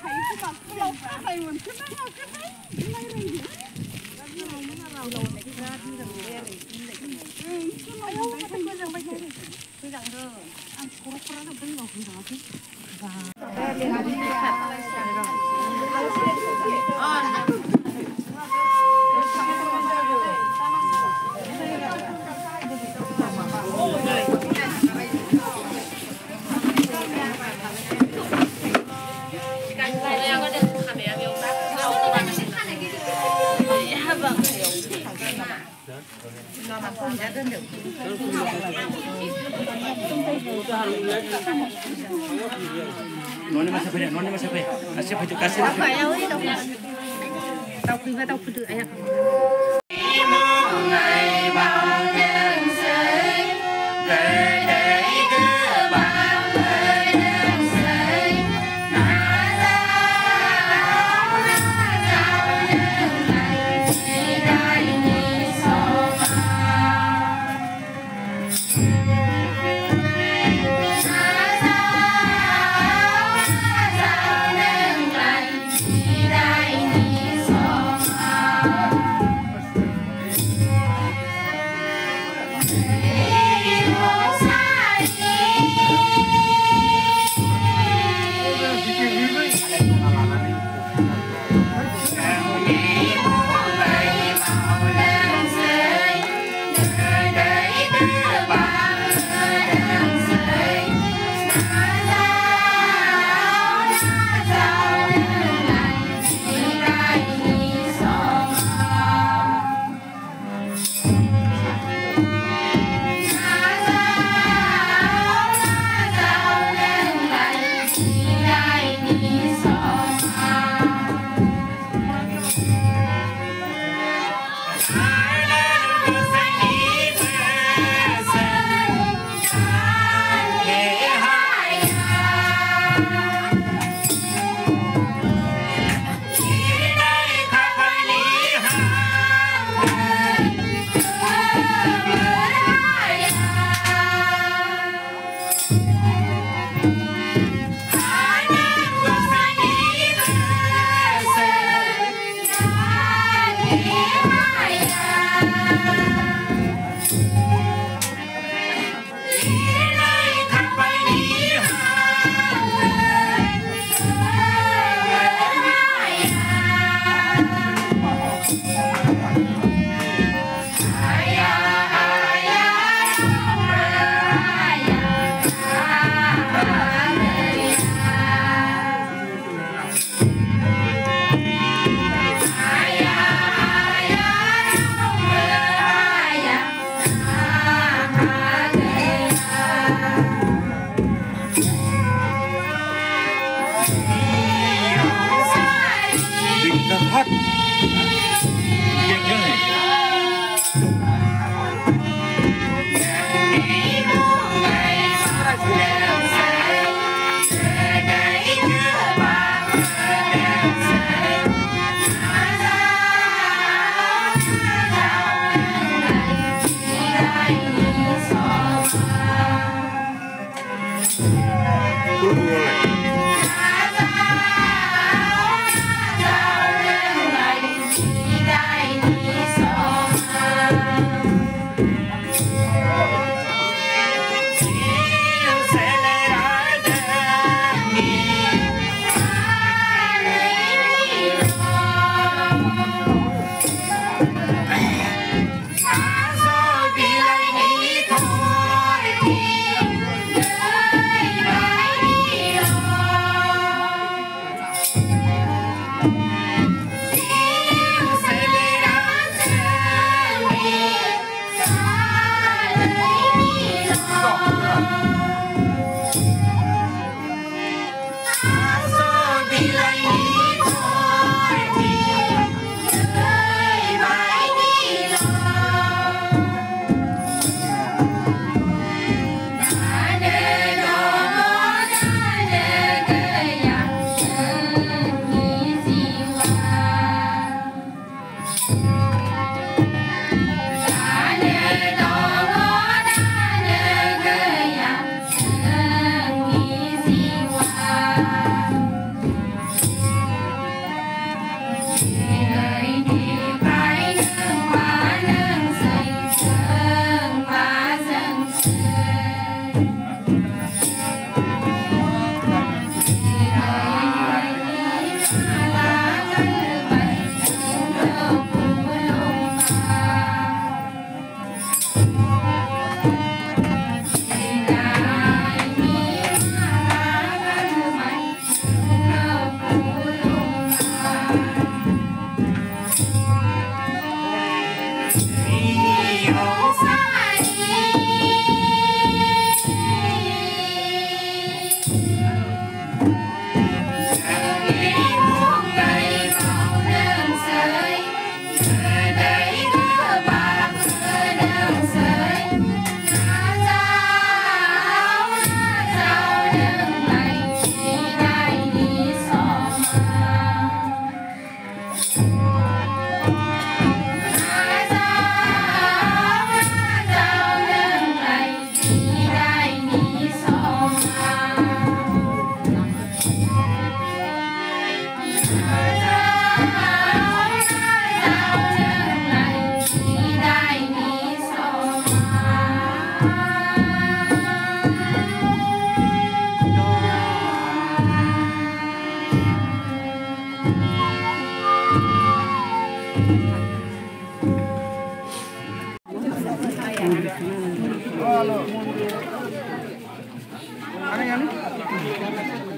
thấy cái mặt lâu thầy mình cứ nói cái đấy này nàyเราในที่ราที่เราเรียนอะไรที่ไหนก็เราไม่ก็ยังไม่ใช่คืออย่างเดิมอันโคตรเราเป็นเราคือเราที่เรียนที่ขัดอะไรสักอย่างอ๋อNona mas sampai. Kasih baju kasih. Apa ya ini tao khi tao cứ tự ấy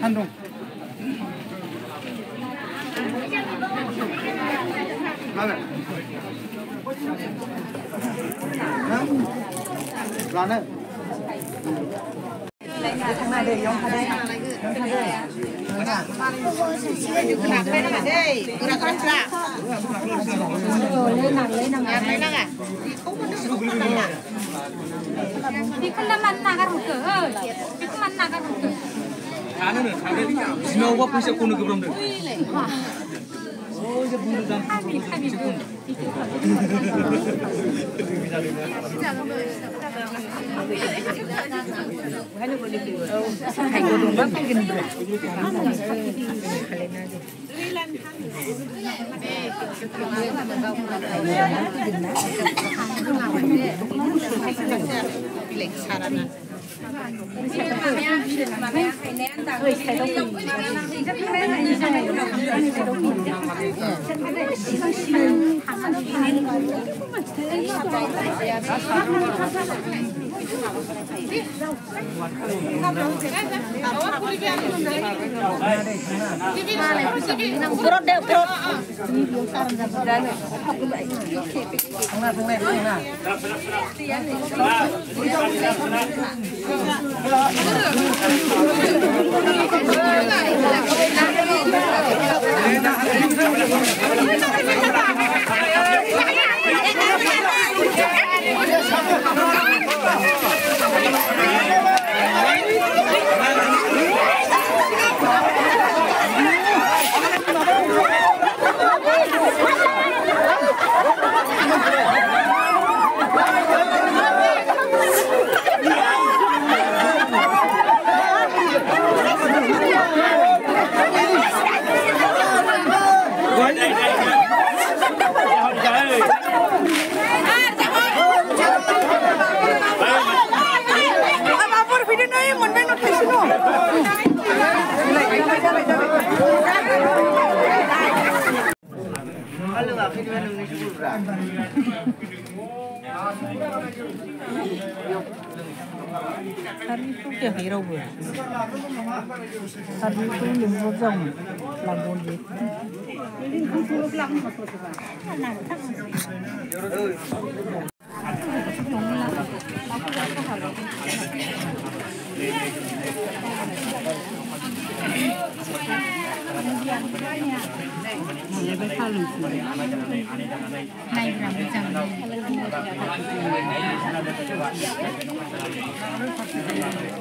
한동. 라네. 지나고 앞에서 꼬는 그 그런데. 이제 문을 닫고 Hari itu dia hero gue. Hari itu lima jam lambung dia.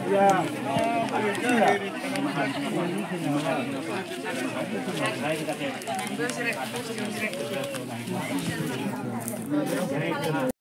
Ya.